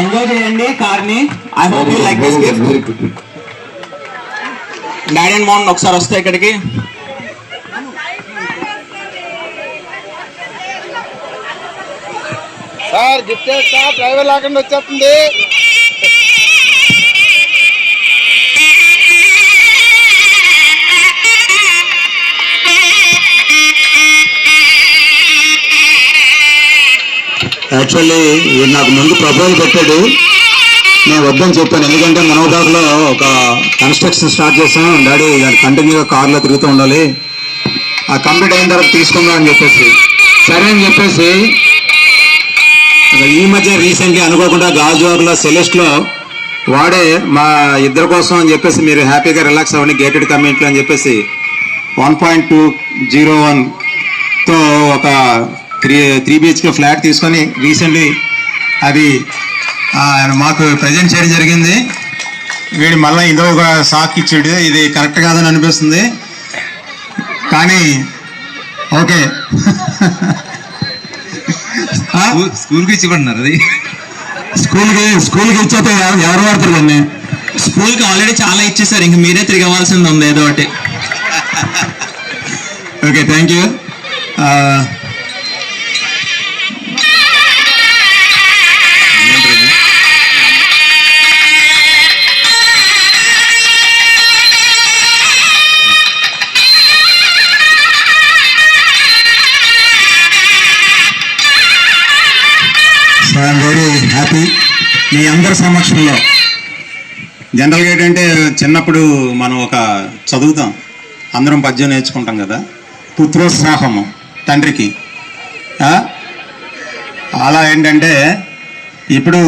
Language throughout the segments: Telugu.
ఎంజాయ్ చేయండి కార్ని. I hope you like this gift. Daddy and mom ఒకసారి వస్తే ఇక్కడికి. సార్ గిఫ్ట్ సార్ డ్రైవర్ లేకుండా వచ్చేస్తుంది. యాక్చువల్లీ నాకు ముందు ప్రపోజల్ పెట్టాడు, నేను వద్దని చెప్పాను. ఎందుకంటే మనోబాగ్లో ఒక కన్స్ట్రక్షన్ స్టార్ట్ చేస్తాం డాడీ, దాన్ని కంటిన్యూగా కార్లో తిరుగుతూ ఉండాలి, ఆ కంప్లీట్ అయిన తర్వాత తీసుకుందాం అని చెప్పేసి సరే అని చెప్పేసి ఈ మధ్య రీసెంట్లీ అనుకోకుండా గాజువాక్లో సెలెస్ట్లో వాడే మా ఇద్దరి కోసం అని చెప్పేసి మీరు హ్యాపీగా రిలాక్స్ అవ్వండి గేటెడ్ కమ్యూనిటీలో అని చెప్పేసి 1.201తో ఒక 3 BHK ఫ్లాట్ తీసుకొని రీసెంట్లీ అది మాకు ప్రజెంట్ చేయడం జరిగింది. వీడు మళ్ళీ ఇదో ఒక సాక్ ఇచ్చాడు, ఇది కరెక్ట్ కాదని అనిపిస్తుంది కానీ ఓకే. స్కూల్కి ఇచ్చిపడినారు, అది స్కూల్కి ఇచ్చేస్తే ఎవరు వాడతారు దాన్ని? స్కూల్కి ఆల్రెడీ చాలా ఇచ్చేసారు, ఇంక మీరే తిరిగి అవ్వాల్సింది ఉంది ఏదో ఒకటి. Okay, thank you. I'm very happy మీ అందరి సమక్షంలో. జనరల్గా ఏంటంటే చిన్నప్పుడు మనం ఒక చదువుతాం, అందరం పద్యం నేర్చుకుంటాం కదా, పుత్రోత్సాహము తండ్రికి. అలా ఏంటంటే ఇప్పుడు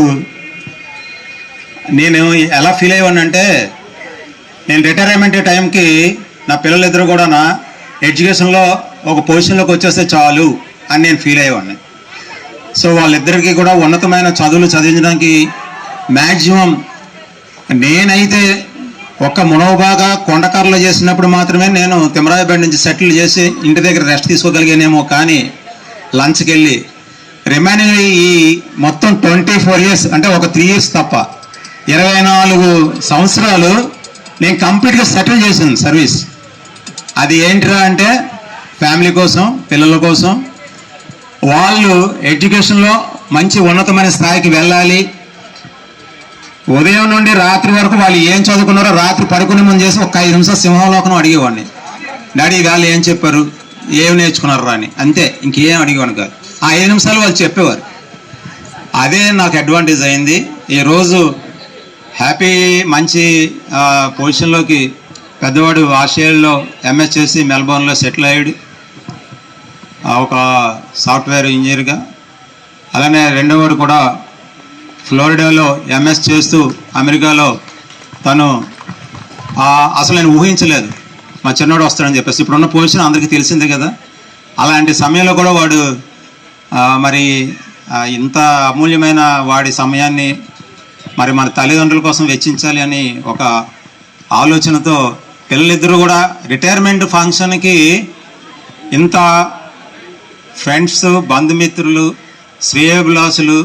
నేను ఎలా ఫీల్ అయ్యానంటే, నేను రిటైర్మెంట్ టైంకి నా పిల్లలిద్దరూ కూడా నా ఎడ్యుకేషన్లో ఒక పొజిషన్లోకి వచ్చేస్తే చాలు అని నేను ఫీల్ అయ్యేవాడిని. సో వాళ్ళిద్దరికీ కూడా ఉన్నతమైన చదువులు చదివించడానికి మ్యాక్సిమం నేనైతే ఒక్క మునవబాగా కొండకారులో చేసినప్పుడు మాత్రమే నేను తిమ్మరాయపేట నుంచి సెటిల్ చేసి ఇంటి దగ్గర రెస్ట్ తీసుకోగలిగానేమో, కానీ లంచ్కి వెళ్ళి రిమైనింగ్ ఈ మొత్తం 24 years అంటే ఒక 3 years తప్ప 24 సంవత్సరాలు నేను కంప్లీట్గా సెటిల్ చేశాను సర్వీస్. అది ఏంటిరా అంటే ఫ్యామిలీ కోసం, పిల్లల కోసం, వాళ్ళు ఎడ్యుకేషన్లో మంచి ఉన్నతమైన స్థాయికి వెళ్ళాలి. ఉదయం నుండి రాత్రి వరకు వాళ్ళు ఏం చదువుకున్నారో రాత్రి పడుకునే ముందు చేసి ఒక 5 నిమిషాలు సింహలోకనం అడిగేవాడిని. డాడీ గాళ్ళు ఏం చెప్పారు, ఏం నేర్చుకున్నారు అని, అంతే, ఇంకేం అడిగేవాడిని కాదు. ఆ 5 నిమిషాలు వాళ్ళు చెప్పేవారు. అదే నాకు అడ్వాంటేజ్ అయింది. ఈరోజు హ్యాపీ మంచి పొజిషన్లోకి పెద్దవాడు ఆస్ట్రేలియాలో MS చేసి మెల్బోర్న్లో సెటిల్ అయ్యాడు ఒక సాఫ్ట్వేర్ ఇంజనీర్గా. అలానే రెండోవాడు కూడా ఫ్లోరిడాలో MS చేస్తూ అమెరికాలో తను అసలు నేను ఊహించలేదు మా చిన్నవాడు వస్తాడని చెప్పేసి. ఇప్పుడున్న పొజిషన్ అందరికీ తెలిసిందే కదా. అలాంటి సమయంలో కూడా వాడు మరి ఇంత అమూల్యమైన వాడి సమయాన్ని మరి మన తల్లిదండ్రుల కోసం వెచ్చించాలి అని ఒక ఆలోచనతో పిల్లలిద్దరూ కూడా రిటైర్మెంట్ ఫంక్షన్కి ఇంత ఫ్రెండ్స్, బంధుమిత్రులు, శ్రేయోభిలాసులు,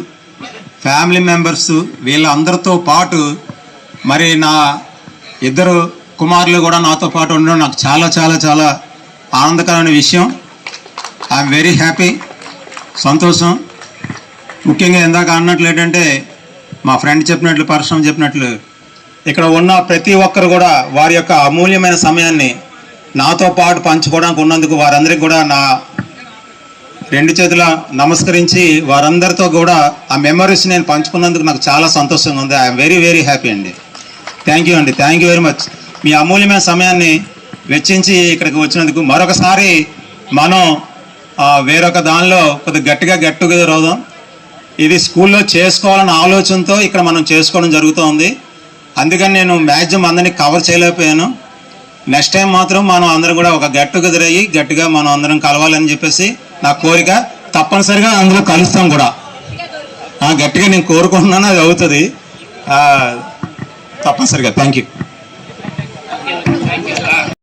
ఫ్యామిలీ మెంబర్స్ వీళ్ళందరితో పాటు మరి నా ఇద్దరు కుమారులు కూడా నాతో పాటు ఉండడం నాకు చాలా చాలా చాలా ఆనందకరమైన విషయం. ఐఎమ్ వెరీ హ్యాపీ, సంతోషం. ముఖ్యంగా ఇందాక అన్నట్లు ఏంటంటే మా ఫ్రెండ్ చెప్పినట్లు, పరశురామ్ చెప్పినట్లు, ఇక్కడ ఉన్న ప్రతి ఒక్కరు కూడా వారి యొక్క అమూల్యమైన సమయాన్ని నాతో పాటు పంచుకోవడానికి ఉన్నందుకు వారందరికీ కూడా నా 2 చేతుల నమస్కరించి వారందరితో కూడా ఆ మెమరీస్ నేను పంచుకున్నందుకు నాకు చాలా సంతోషంగా ఉంది. ఐఎమ్ వెరీ వెరీ హ్యాపీ అండి. థ్యాంక్ యూ అండి, థ్యాంక్ యూ వెరీ మచ్. మీ అమూల్యమైన సమయాన్ని వెచ్చించి ఇక్కడికి వచ్చినందుకు మరొకసారి మనం వేరొక దానిలో కొద్దిగా గట్టిగా గెట్ టుగెదర్ అవుదాం. ఇది స్కూల్లో చేసుకోవాలన్న ఆలోచనతో ఇక్కడ మనం చేసుకోవడం జరుగుతోంది. అందుకని నేను మ్యాక్సిమం అందరినీ కవర్ చేయలేకపోయాను. నెక్స్ట్ టైం మాత్రం మనం అందరం కూడా ఒక గెట్ టుగెదర్ అయ్యి గట్టిగా మనం అందరం కలవాలని చెప్పేసి నా కోరిక. తప్పనిసరిగా అందులో కలుస్తాం కూడా, గట్టిగా నేను కోరుకుంటున్నాను, అది అవుతుంది తప్పనిసరిగా. Thank you.